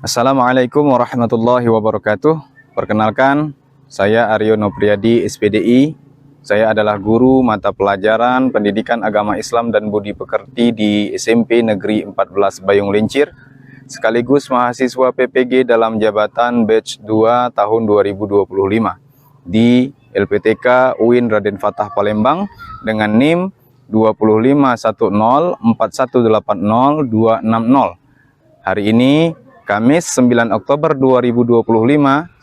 Assalamualaikum warahmatullahi wabarakatuh. Perkenalkan, saya Aryo Nopriyadi, SPDI. Saya adalah guru mata pelajaran Pendidikan Agama Islam dan Budi Pekerti di SMP Negeri 14 Bayung Lincir, sekaligus mahasiswa PPG dalam jabatan batch 2 tahun 2025 di LPTK UIN Raden Fatah Palembang dengan NIM 25104180260. Hari ini Kamis 9 Oktober 2025,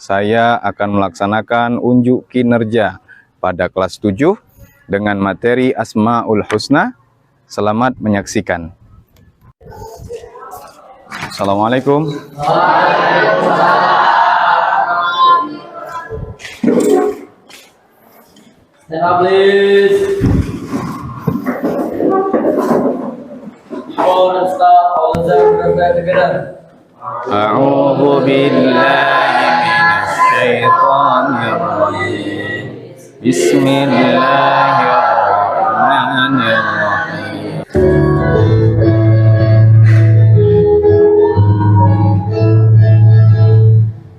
saya akan melaksanakan unjuk kinerja pada kelas 7 dengan materi Asmaul Husna. Selamat menyaksikan. Assalamualaikum. A'udzu billahi minasy syaithanir rajim. Bismillahirrahmanirrahim.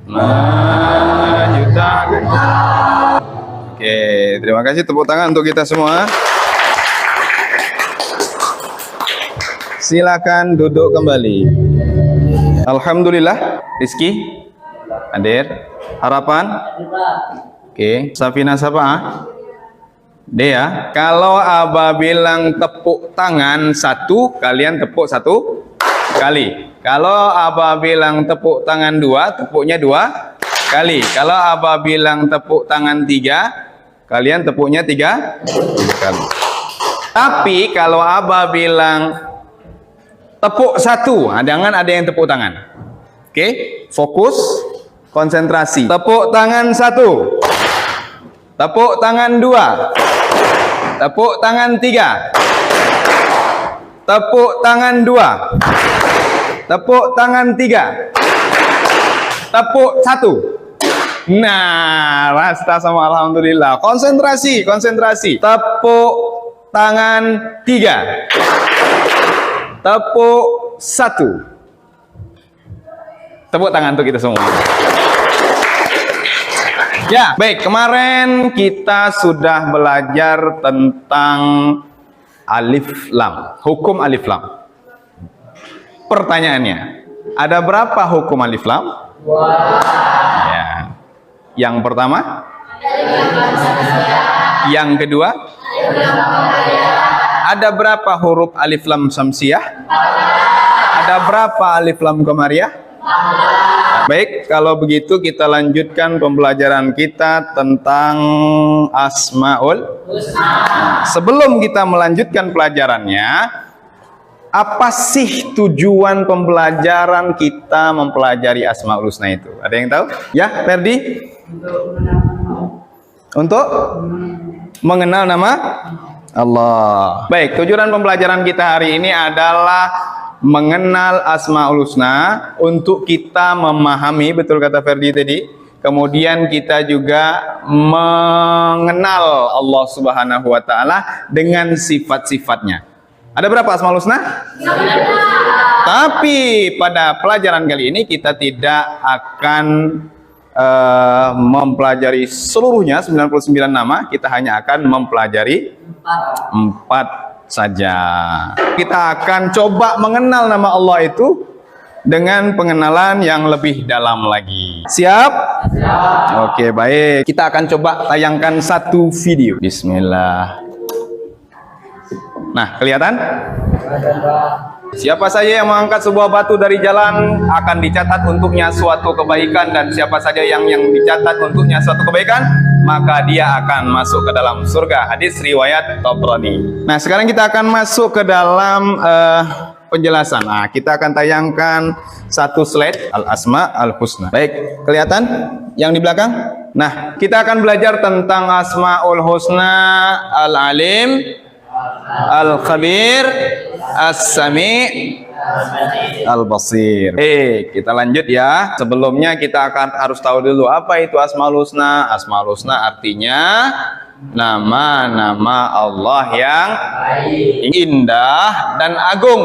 Maju tangan. Oke, terima kasih, tepuk tangan untuk kita semua. Silakan duduk kembali. Alhamdulillah. Rizky hadir. Harapan? Oke. Safina siapa? Dea. Kalau Abah bilang tepuk tangan satu, kalian tepuk satu kali. Kalau Abah bilang tepuk tangan dua, tepuknya dua kali. Kalau Abah bilang tepuk tangan tiga, kalian tepuknya tiga kali. Tapi kalau Abah bilang tepuk satu, jangan ada yang tepuk tangan. Oke, fokus, konsentrasi. Tepuk tangan satu, tepuk tangan dua, tepuk tangan tiga, tepuk tangan dua, tepuk tangan tiga, tepuk satu. Nah, rasta sama alhamdulillah. Konsentrasi, konsentrasi. Tepuk tangan tiga, tepuk satu. Tepuk tangan untuk kita semua. Ya, baik. Kemarin kita sudah belajar tentang alif lam, hukum alif lam. Pertanyaannya, ada berapa hukum alif lam? Ya. Yang pertama? Yang kedua? Ada berapa huruf alif lam samsiyah? Ada berapa alif lam qamariyah? Baik, kalau begitu kita lanjutkan pembelajaran kita tentang Asmaul Husna. Sebelum kita melanjutkan pelajarannya, apa sih tujuan pembelajaran kita mempelajari Asmaul Husna itu? Ada yang tahu? Ya, Ferdi? Untuk mengenal nama Allah. Baik, tujuan pembelajaran kita hari ini adalah mengenal Asmaul Husna untuk kita memahami, betul kata Ferdi tadi. Kemudian kita juga mengenal Allah Subhanahu wa taala dengan sifat-sifatnya. Ada berapa Asmaul Husna? Tapi pada pelajaran kali ini kita tidak akan mempelajari seluruhnya 99 nama, kita hanya akan mempelajari 4 saja. Kita akan coba mengenal nama Allah itu dengan pengenalan yang lebih dalam lagi. Siap? Siap. Oke, baik. Kita akan coba tayangkan satu video. Bismillah. Nah, kelihatan? Siapa saja yang mengangkat sebuah batu dari jalan akan dicatat untuknya suatu kebaikan, dan siapa saja yang dicatat untuknya suatu kebaikan, maka dia akan masuk ke dalam surga. Hadis riwayat Tabrani. Nah, sekarang kita akan masuk ke dalam penjelasan. Nah, kita akan tayangkan satu slide Al-Asma Al-Husna. Baik, kelihatan yang di belakang? Nah, kita akan belajar tentang Asmaul Husna, Al-Alim, Al-Khabir, As-Sami', Al-Basir. Kita lanjut ya. Sebelumnya kita akan harus tahu dulu apa itu Asmaul Husna. Asmaul Husna artinya nama-nama Allah yang indah dan agung.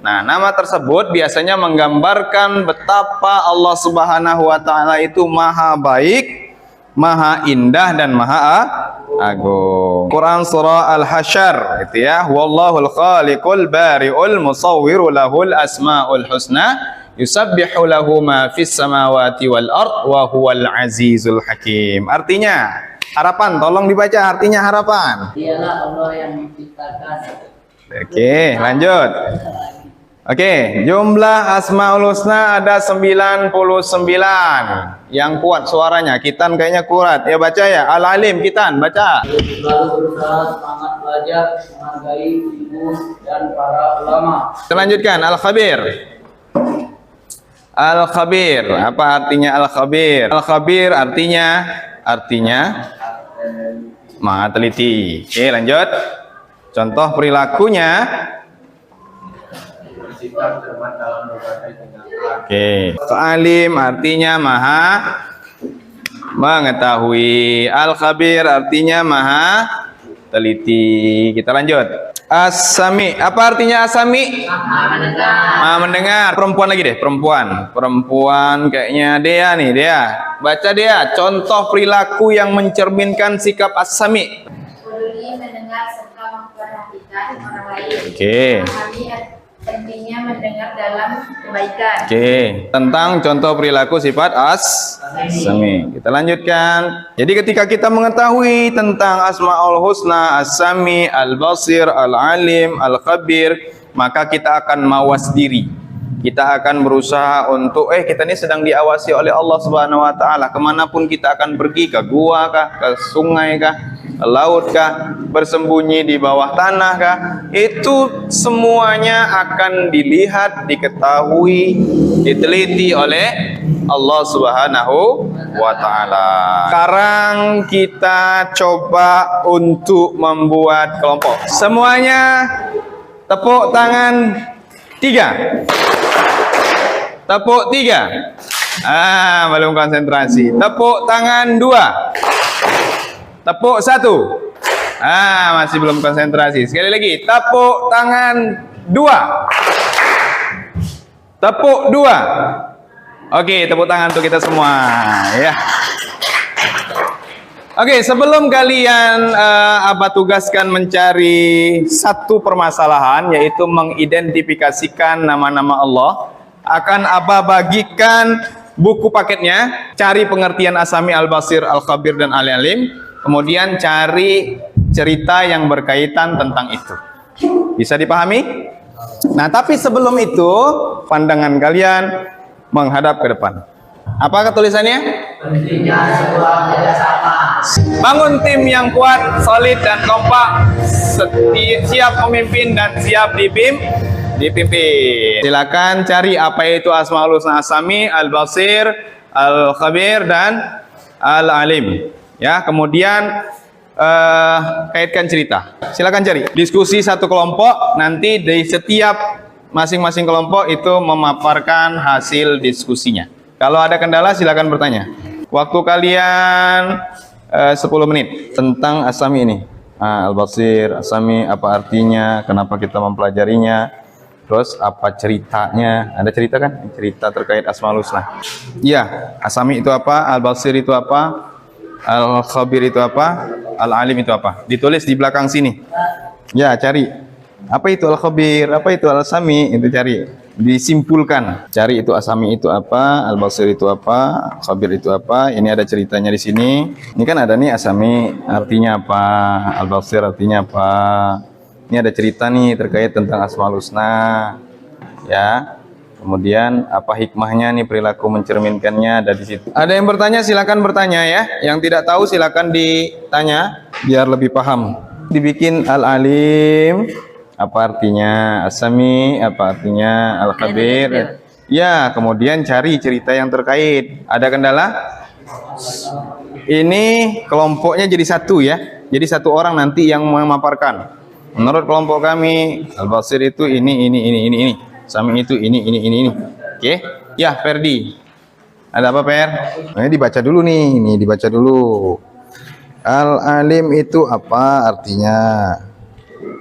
Nah, nama tersebut biasanya menggambarkan betapa Allah Subhanahu wa taala itu maha baik, maha indah dan maha agung. Quran surah Al-Hasyr itu ya, wallahul khaliqul bari'ul musawwiru lahul asmaul husna yusabbihu lahu ma fis samawati wal ard wa huwal azizul hakim. Artinya harapan, tolong dibaca artinya harapan. Dialah Allah yang menciptakan. Oke, lanjut. Oke, jumlah Asmaul Husna ada 99. Yang kuat suaranya, Kitan kayaknya kuat. Ya baca ya, Al-Alim, Kitan, baca. Lalu berusaha semangat belajar, menghargai ibu dan para ulama. Kita lanjutkan, Al-Khabir. Al-Khabir, apa artinya Al-Khabir? Al-Khabir artinya maha teliti. Oke, lanjut. Contoh perilakunya. Oke, Alim artinya maha mengetahui. Al-Khabir artinya maha teliti. Kita lanjut. As-Sami, apa artinya As-Sami? Maha mendengar. Perempuan lagi deh, perempuan kayaknya Dea nih, Dea. Baca Dea, contoh perilaku yang mencerminkan sikap As-Sami. Peduli mendengar serta memperhatikan orang lain. Oke. Memahami pentingnya mendengar dalam kebaikan. Oke, tentang contoh perilaku sifat As-Sami. Kita lanjutkan. Jadi ketika kita mengetahui tentang Asmaul Husna, As-Sami, Al-Basir, Al-Alim, Al-Khabir, maka kita akan mawas diri. Kita akan berusaha untuk kita ini sedang diawasi oleh Allah Subhanahu wa taala. Kemanapun kita akan pergi, ke gua kah, ke sungai kah, ke laut kah, bersembunyi di bawah tanah kah, itu semuanya akan dilihat, diketahui, diteliti oleh Allah Subhanahu wa taala. Sekarang kita coba untuk membuat kelompok. Semuanya tepuk tangan 3. Tepuk 3. Belum konsentrasi. Tepuk tangan 2. Tepuk 1. Masih belum konsentrasi. Sekali lagi. Tepuk tangan 2. Tepuk 2. Oke, tepuk tangan untuk kita semua ya. Oke, sebelum kalian Abah tugaskan mencari satu permasalahan, yaitu mengidentifikasikan nama-nama Allah, akan Abah bagikan buku paketnya, cari pengertian As-Sami, Al-Basir, Al-Khabir, dan Al-Alim, kemudian cari cerita yang berkaitan tentang itu. Bisa dipahami? Nah, tapi sebelum itu, pandangan kalian menghadap ke depan. Apakah tulisannya? Pentingnya sebuah kerjasama. Bangun tim yang kuat, solid dan kompak, siap memimpin dan siap dipimpin. Silakan cari apa itu Asmaul Husna, As-Sami, Al-Basir, Al-Khabir, dan Al-Alim. Ya, kemudian kaitkan cerita. Silakan cari. Diskusi satu kelompok, nanti di setiap masing-masing kelompok itu memaparkan hasil diskusinya. Kalau ada kendala silakan bertanya. Waktu kalian 10 menit tentang As-Sami ini. Al-Basir, As-Sami, apa artinya, kenapa kita mempelajarinya, terus apa ceritanya. Ada cerita kan? Cerita terkait Asmaul Husna. Iya, As-Sami itu apa, Al-Basir itu apa, Al-Khabir itu apa, Al-Alim itu apa. Ditulis di belakang sini. Ya, cari. Apa itu Al-Khabir, apa itu Al-Sami, itu cari. Disimpulkan. Cari itu As-Sami itu apa, Al-Basir itu apa, Khabir itu apa. Ini ada ceritanya di sini. Ini kan ada nih As-Sami artinya apa, Al-Basir artinya apa. Ini ada cerita nih terkait tentang Asmaul Husna. Ya. Kemudian apa hikmahnya nih, perilaku mencerminkannya ada di situ. Ada yang bertanya silakan bertanya ya. Yang tidak tahu silakan ditanya biar lebih paham. Dibikin Al-Alim, apa artinya As-Sami, apa artinya Al-Khabir. Ya, kemudian cari cerita yang terkait. Ada kendala? Ini kelompoknya jadi satu ya. Jadi satu orang nanti yang memaparkan. Menurut kelompok kami, Al-Basir itu ini. Sami itu ini. Oke? Ya, Ferdi. Ada apa, Per? Ini dibaca dulu nih. Ini dibaca dulu. Al-Alim itu apa artinya?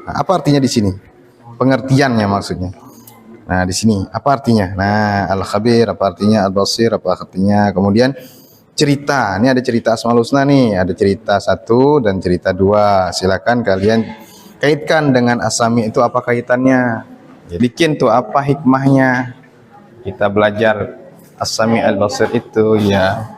Apa artinya di sini? Pengertiannya maksudnya. Nah, di sini apa artinya? Nah, Al-Khabir apa artinya? Al-Basir apa artinya? Kemudian cerita. Ini ada cerita Asmaul Husna nih, ada cerita 1 dan cerita 2. Silakan kalian kaitkan dengan asami itu apa kaitannya? Jadi bikin tuh apa hikmahnya? Kita belajar asami al-basir itu ya.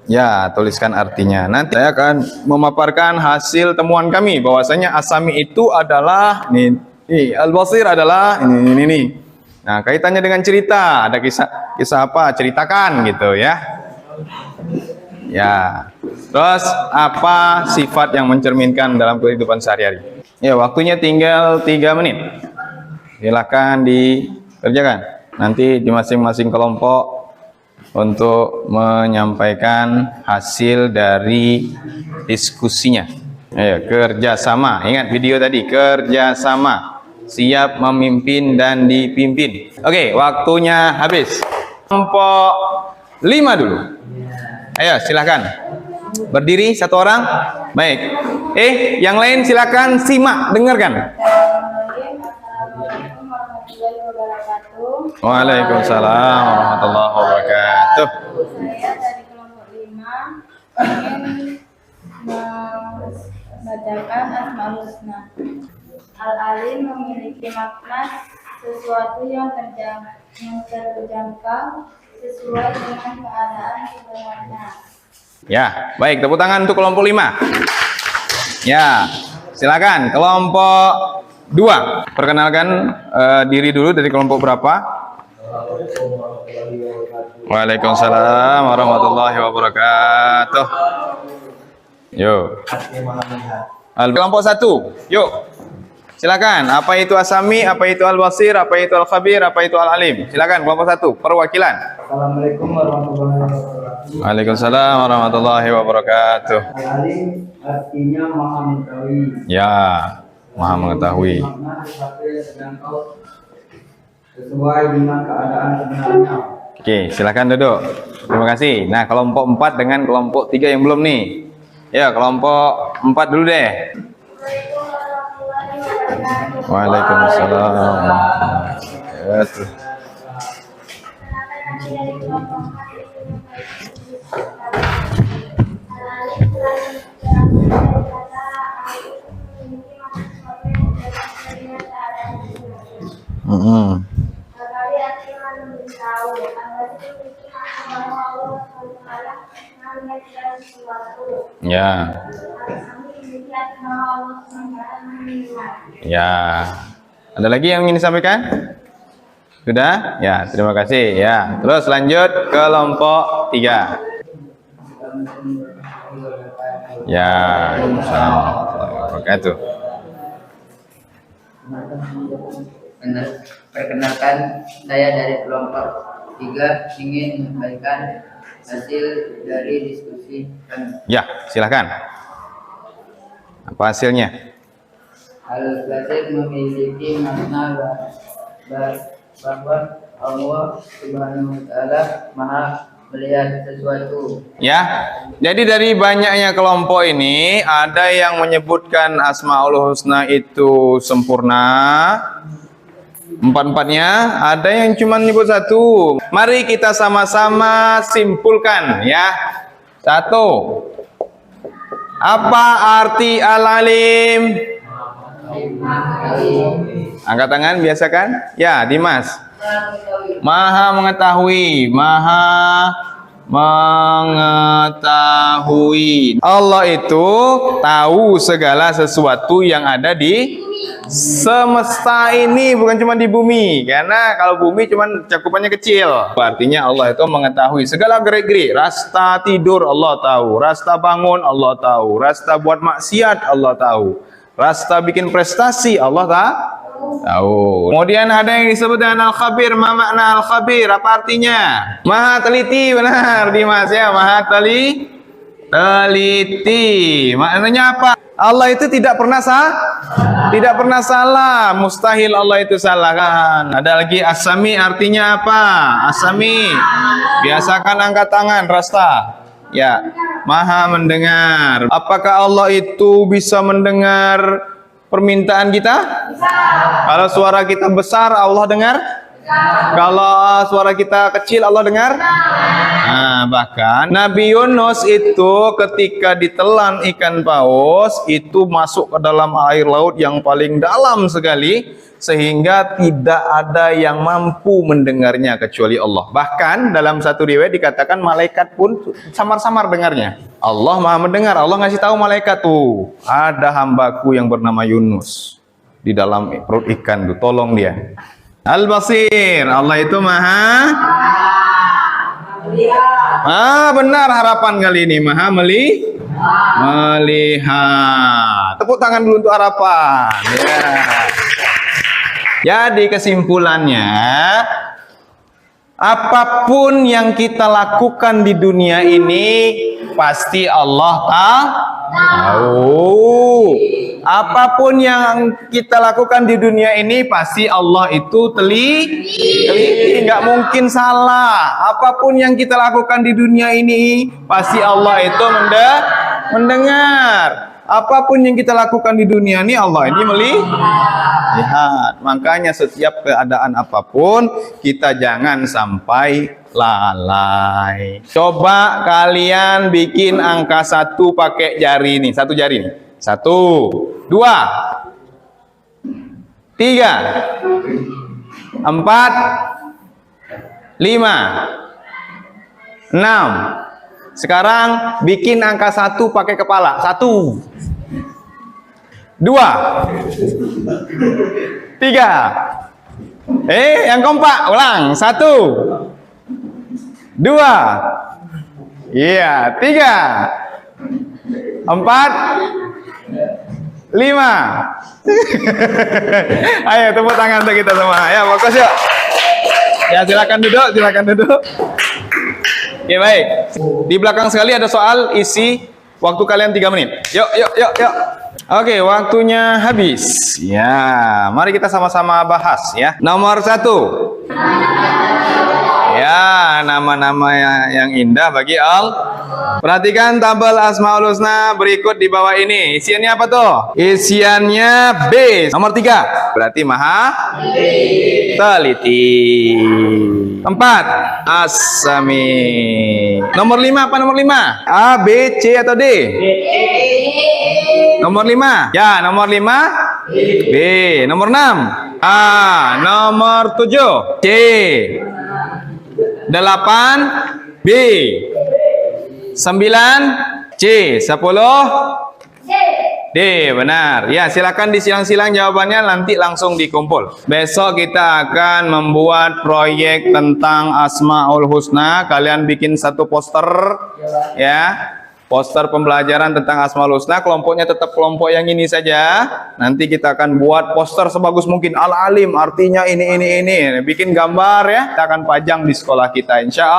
Ya, tuliskan artinya. Nanti saya akan memaparkan hasil temuan kami bahwasanya asami itu adalah nih al-basir adalah ini. Nah, kaitannya dengan cerita, ada kisah apa? Ceritakan gitu ya. Ya. Terus apa sifat yang mencerminkan dalam kehidupan sehari-hari? Ya, waktunya tinggal 3 menit. Silakan dikerjakan. Nanti di masing-masing kelompok untuk menyampaikan hasil dari diskusinya. Ayo, kerjasama. Ingat video tadi, kerjasama. Siap memimpin dan dipimpin. Oke, waktunya habis. Kelompok 5 dulu. Ayo, silakan. Berdiri 1 orang. Baik. Yang lain silakan simak, dengarkan. Waalaikumsalam warahmatullahi wabarakatuh. Saya dari kelompok 5 ingin membacakan Asmaul Husna. Al-Alim memiliki makna sesuatu yang terjangkau sesuai dengan keadaan sebenarnya. Ya, baik, tepuk tangan untuk kelompok 5. Ya, silakan kelompok 2. Perkenalkan diri dulu, dari kelompok berapa? Waalaikumsalam warahmatullahi wabarakatuh. Yuk. Kelompok 1. Yuk. Silakan. Apa itu asami? Apa itu al-basir? Apa itu al-khabir? Apa itu al-alim? Silakan kelompok 1. Perwakilan. Assalamualaikum warahmatullahi wabarakatuh. Waalaikumsalam warahmatullahi wabarakatuh. Al-alim artinya maha mengetahui. Ya, maha mengetahui. Makna sesuatu yang terjangkau sesuai dengan keadaan sebenarnya. Oke, silakan duduk. Terima kasih. Nah, kelompok 4 dengan kelompok 3 yang belum nih. Ya, kelompok 4 dulu deh. Waalaikumsalam. Ya. Ya. Ada lagi yang ingin disampaikan? Sudah? Ya, terima kasih. Ya. Terus lanjut ke kelompok 3. Ya. Assalamualaikum. Perkenalkan, saya dari kelompok 3 ingin menyampaikan hasil dari diskusi kami. Ya, silakan. Apa hasilnya? Al-Basir memiliki makna bahwa Allah Subhanahu wa Ta'ala Maha melihat sesuatu. Ya, jadi dari banyaknya kelompok ini ada yang menyebutkan Asmaul Husna itu sempurna, 4-4-nya, ada yang cuma menyebut 1. Mari kita sama-sama simpulkan ya. 1. Apa arti al-alim? Angkat tangan, biasakan. Ya, Dimas. Maha mengetahui, maha mengetahui. Allah itu tahu segala sesuatu yang ada di semesta ini, bukan cuma di bumi. Karena kalau bumi cuma cakupannya kecil. Artinya Allah itu mengetahui segala gerak-gerik. Rasta tidur Allah tahu, rasta bangun Allah tahu, rasta buat maksiat Allah tahu, rasta bikin prestasi Allah tahu. Kemudian ada yang disebut dengan al-khabir. Ma makna al-khabir? Apa artinya? Maha teliti, benar Dimas ya, maha teliti. Maknanya apa? Allah itu tidak pernah salah, mustahil Allah itu salah kan. Ada lagi asami, artinya apa? Asami, biasakan angkat tangan, rasta. Ya, maha mendengar. Apakah Allah itu bisa mendengar permintaan kita? Kalau suara kita besar, Allah dengar? Kalau suara kita kecil, Allah dengar? Nah, bahkan Nabi Yunus itu ketika ditelan ikan paus, itu masuk ke dalam air laut yang paling dalam sekali, sehingga tidak ada yang mampu mendengarnya kecuali Allah. Bahkan dalam satu riwayat dikatakan malaikat pun samar-samar dengarnya. Allah Maha mendengar. Allah ngasih tahu malaikat tuh, ada hambaku yang bernama Yunus di dalam perut ikan tuh, tolong dia. Al-Basir, Allah itu Maha benar harapan kali ini, Maha melihat. Tepuk tangan dulu untuk harapan. Ya. Jadi kesimpulannya, apapun yang kita lakukan di dunia ini pasti Allah tahu. Apapun yang kita lakukan di dunia ini pasti Allah itu teliti, nggak mungkin salah. Apapun yang kita lakukan di dunia ini pasti Allah itu mendengar. Apapun yang kita lakukan di dunia ini Allah ini melihat. Makanya setiap keadaan apapun kita jangan sampai lalai. Coba kalian bikin angka 1 pakai jari nih, 1 jari nih. 1, 2, 3, 4, 5, 6. Sekarang bikin angka 1 pakai kepala. 1, 2, 3. Yang kompak, ulang. 1, 2, iya, 3, 4, 5. Ayo tepuk tangan untuk kita semua. Ya, fokus yuk. Ya, silakan duduk. Oke, baik. Di belakang sekali ada soal, isi waktu kalian 3 menit. Yuk. Oke, waktunya habis. Ya, mari kita sama-sama bahas ya. Nomor 1. Ya, nama-nama yang indah bagi Allah. Perhatikan tabel Asmaul Husna berikut di bawah ini. Isiannya apa tuh? Isiannya B. Nomor 3. Berarti Maha teliti. 4. As-Sami. Nomor 5 apa nomor 5? A, B, C atau D? Nomor 5. Ya, nomor 5 B. Nomor 6 A. Nomor 7 C. 8 B. 9 C. 10 D. Benar. Ya, silakan disilang-silang jawabannya, nanti langsung dikumpul. Besok kita akan membuat proyek tentang Asmaul Husna. Kalian bikin 1 poster ya. Poster pembelajaran tentang Asmaul Husna. Kelompoknya tetap kelompok yang ini saja. Nanti kita akan buat poster sebagus mungkin. Al-Alim artinya ini. Bikin gambar ya. Kita akan pajang di sekolah kita, insya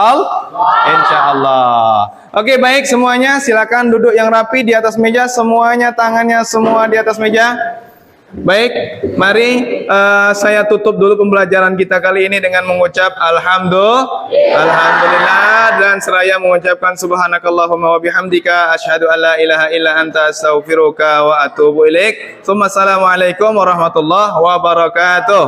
Allah. Oke, baik semuanya. Silakan duduk yang rapi di atas meja. Semuanya tangannya semua di atas meja. Baik, mari saya tutup dulu pembelajaran kita kali ini dengan mengucap Alhamdulillah, dan seraya mengucapkan Subhanakallahumma wa bihamdika asyhadu an la ilaha illa anta astaghfiruka wa atubu ilaik. Assalamualaikum warahmatullahi wabarakatuh.